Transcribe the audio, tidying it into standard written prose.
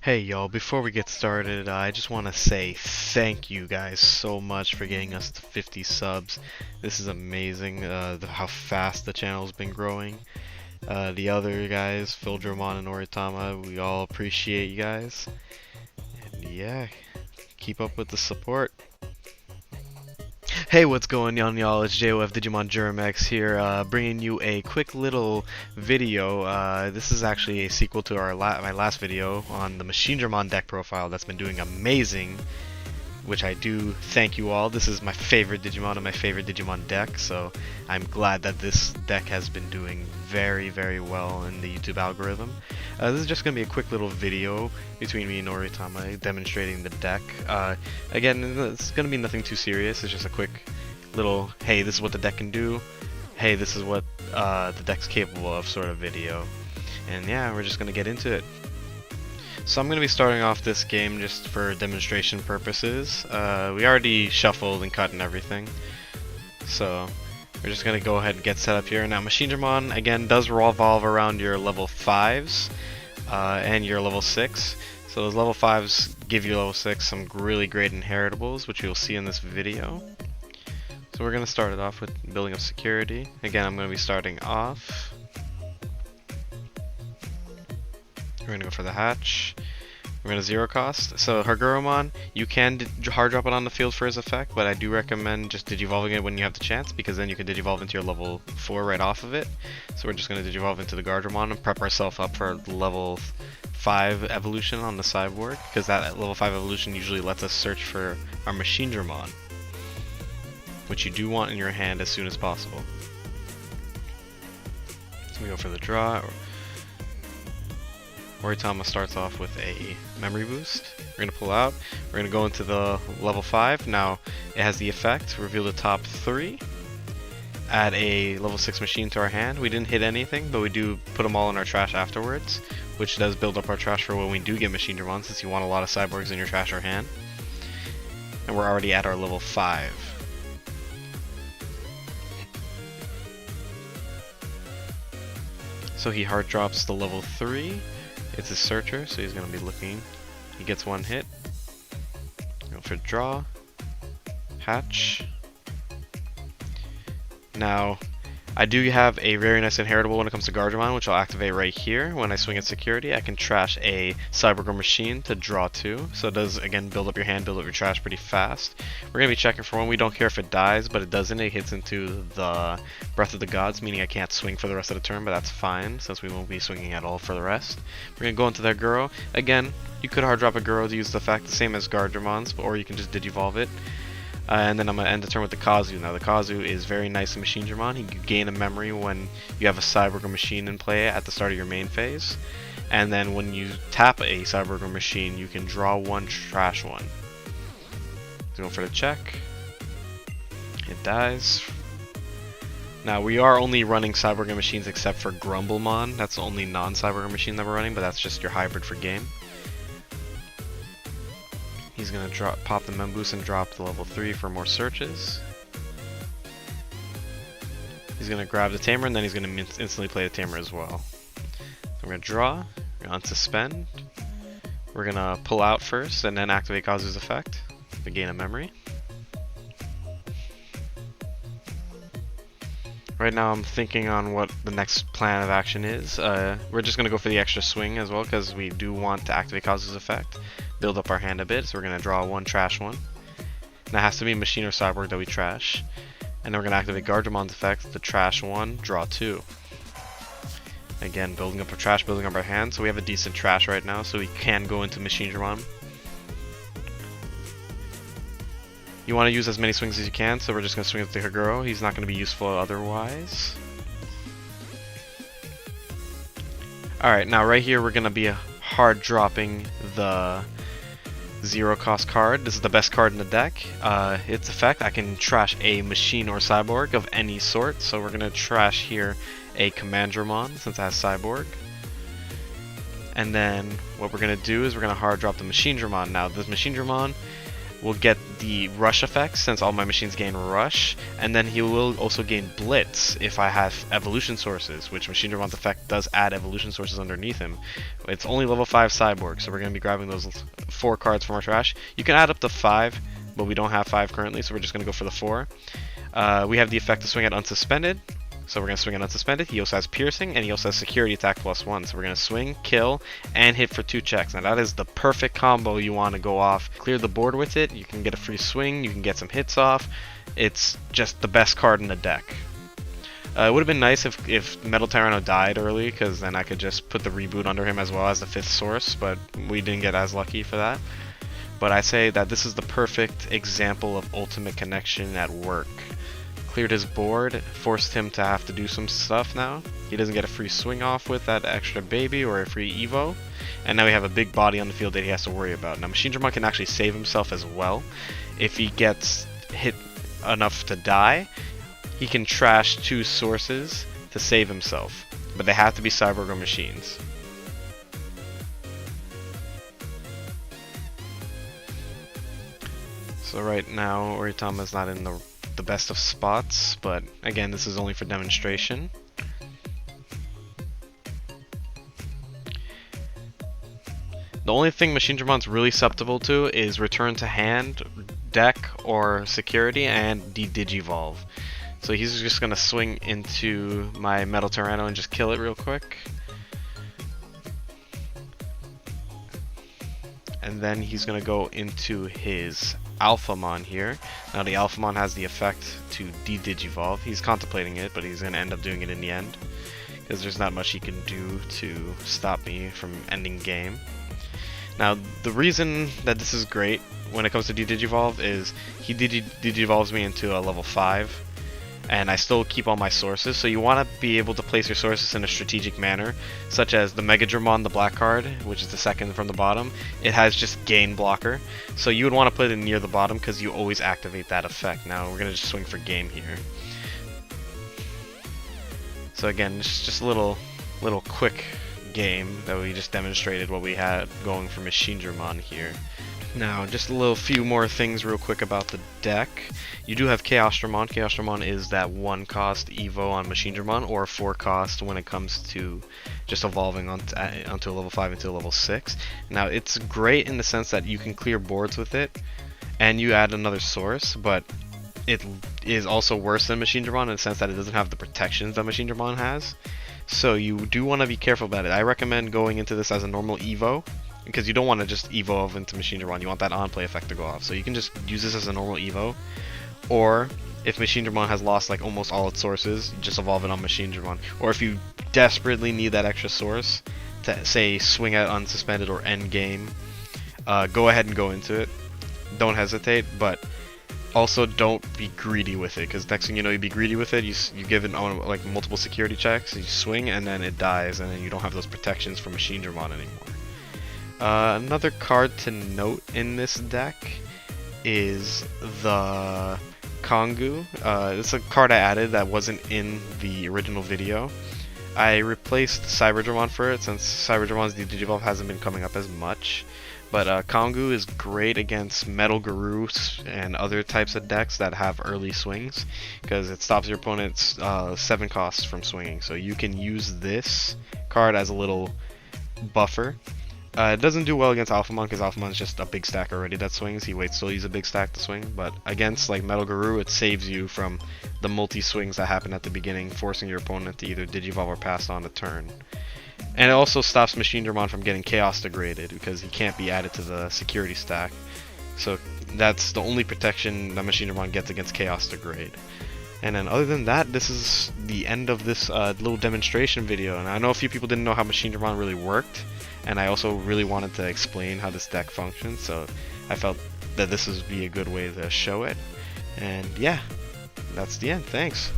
Hey y'all, before we get started, I just want to say thank you guys so much for getting us to 50 subs. This is amazing, how fast the channel's been growing. The other guys, Machinedramon and Oritama, we all appreciate you guys. And yeah, keep up with the support. Hey, what's going on, y'all? It's JOF Digimon JermX here, bringing you a quick little video. This is actually a sequel to my last video on the Machinedramon deck profile that's been doing amazing, which I do thank you all. This is my favorite Digimon and my favorite Digimon deck, so I'm glad that this deck has been doing very, very well in the YouTube algorithm. This is just going to be a quick little video between me and Oritama demonstrating the deck. Again, it's going to be nothing too serious. It's just a quick little, hey, this is what the deck can do. Hey, this is what the deck's capable of sort of video. And yeah, we're just going to get into it. So I'm going to be starting off this game just for demonstration purposes. We already shuffled and cut and everything. So we're just going to go ahead and get set up here. Now Machinedramon, again, does revolve around your level 5s and your level 6. So those level 5s give you level 6 some really great inheritables, which you'll see in this video. So we're going to start it off with building up security. Again, I'm going to be starting off. We're going to go for the hatch. We're going to zero cost. So Hagurumon, you can hard drop it on the field for his effect, but I do recommend just digivolving it when you have the chance, because then you can digivolve into your level 4 right off of it. So we're just going to digivolve into the Gardramon and prep ourselves up for level 5 evolution on the cyborg, because that level 5 evolution usually lets us search for our Machinedramon, which you do want in your hand as soon as possible. So we go for the draw. Oritama starts off with a memory boost. We're going to pull out. We're going to go into the level 5. Now, it has the effect, reveal the top 3. Add a level 6 machine to our hand. We didn't hit anything, but we do put them all in our trash afterwards, which does build up our trash for when we do get Machinedramon, since you want a lot of cyborgs in your trash or hand. And we're already at our level 5. So he hard drops the level 3. It's his searcher, so he's going to be looking. He gets one hit. Go for draw. Hatch. Now, I do have a very nice inheritable when it comes to Gardramon, which I'll activate right here. When I swing at security, I can trash a cyborg or machine to draw 2. So it does, again, build up your hand, build up your trash pretty fast. We're going to be checking for one. We don't care if it dies, but it doesn't. It hits into the Breath of the Gods, meaning I can't swing for the rest of the turn, but that's fine, since we won't be swinging at all for the rest. We're going to go into their Guro. Again, you could hard drop a Guro to use the effect, the same as Gardramon's, or you can just digivolve it. And then I'm going to end the turn with the Kazu. Now the Kazu is very nice in Machinedramon. You gain a memory when you have a cyborg or machine in play at the start of your main phase. And then when you tap a cyborg or machine, you can draw 1, trash 1. So go for the check. It dies. Now we are only running cyborg and machines except for Grumblemon. That's the only non-cyborg machine that we're running, but that's just your hybrid for game. He's going to pop the Mem Boost and drop to level 3 for more searches. He's going to grab the Tamer, and then he's going to instantly play the Tamer as well. So we're going to draw, we're going to unsuspend. We're going to pull out first, and then activate Kazu's effect to gain a memory. Right now I'm thinking on what the next plan of action is. We're just going to go for the extra swing as well, because we do want to activate Kazu's effect, build up our hand a bit. So we're going to draw 1, trash 1. And that has to be machine or cyborg that we trash. And then we're going to activate Gardramon's effect to trash 1, draw 2. Again, building up our trash, building up our hand. So we have a decent trash right now, so we can go into Machinedramon. You want to use as many swings as you can, so we're just going to swing at the Haguro. He's not going to be useful otherwise. Alright, now right here we're going to be hard dropping the zero cost card. This is the best card in the deck. Its effect, I can trash a machine or cyborg of any sort, so we're going to trash here a Commandramon since it has cyborg. And then what we're going to do is we're going to hard drop the Machinedramon. Now this Machinedramon, will get the rush effect since all my machines gain rush, and then he will also gain blitz if I have evolution sources, which Machinedramon's effect does add evolution sources underneath him. It's only level 5 cyborg, so we're going to be grabbing those 4 cards from our trash. You can add up to 5, but we don't have 5 currently, so we're just going to go for the 4. We have the effect to swing at unsuspended, so we're going to swing at unsuspended. He also has piercing, and he also has security attack +1. So we're going to swing, kill, and hit for 2 checks. Now that is the perfect combo you want to go off. Clear the board with it. You can get a free swing. You can get some hits off. It's just the best card in the deck. It would have been nice if Metal Tyranno died early, because then I could just put the reboot under him as well as the 5th source, but we didn't get as lucky for that. But I say that this is the perfect example of ultimate connection at work. Cleared his board, forced him to have to do some stuff now. He doesn't get a free swing off with that extra baby or a free Evo. And now we have a big body on the field that he has to worry about. Now Machinedramon can actually save himself as well. If he gets hit enough to die, he can trash 2 sources to save himself. But they have to be cyborg or machines. So right now Oritama is not in the best of spots, but again, this is only for demonstration. The only thing Machinedramon's really susceptible to is return to hand, deck, or security, and Digivolve. So he's just gonna swing into my Metal Tyranno and just kill it real quick. And then he's gonna go into his Alphamon here. Now the Alphamon has the effect to Digivolve. He's contemplating it, but he's going to end up doing it in the end, because there's not much he can do to stop me from ending game. Now the reason that this is great when it comes to Digivolve is he Digivolves me into a level 5, and I still keep all my sources, so you want to be able to place your sources in a strategic manner, such as the Machinedramon, the black card, which is the second from the bottom. It has just gain blocker, so you would want to put it near the bottom because you always activate that effect. Now we're going to just swing for game here. So again, it's just a little quick game that we just demonstrated what we had going for Machinedramon here. Now, just a few more things real quick about the deck. You do have Chaosdramon. Chaosdramon is that 1 cost Evo on Machinedramon, or 4 cost when it comes to just evolving onto level 5 into level 6. Now, it's great in the sense that you can clear boards with it, and you add another source, but it is also worse than Machinedramon in the sense that it doesn't have the protections that Machinedramon has. So you do want to be careful about it. I recommend going into this as a normal Evo, because you don't want to just evolve into Machinedramon. You want that on-play effect to go off. So you can just use this as a normal Evo. Or, if Machinedramon has lost like almost all its sources, you just evolve it on Machinedramon. Or if you desperately need that extra source to, say, swing at unsuspended or end game, go ahead and go into it. Don't hesitate, but also don't be greedy with it, because next thing you know, you be greedy with it, you give it like multiple security checks, you swing, and then it dies, and then you don't have those protections from Machinedramon anymore. Another card to note in this deck is the Kongu. It's a card I added that wasn't in the original video. I replaced Cyberdramon for it since Cyberdramon's Digivolve hasn't been coming up as much. But Kongu is great against Metal Guru and other types of decks that have early swings, because it stops your opponent's 7 costs from swinging. So you can use this card as a little buffer. It doesn't do well against Alphamon, because Alphamon's just a big stack already that swings. He waits till he's a big stack to swing. But against like Metal Guru, it saves you from the multi-swings that happen at the beginning, forcing your opponent to either Digivolve or pass on a turn. And it also stops Machinedramon from getting Chaos degraded, because he can't be added to the security stack. So that's the only protection that Machinedramon gets against Chaos degrade. And then other than that, this is the end of this little demonstration video. And I know a few people didn't know how Machinedramon really worked, and I also really wanted to explain how this deck functions, so I felt that this would be a good way to show it. And yeah, that's the end. Thanks.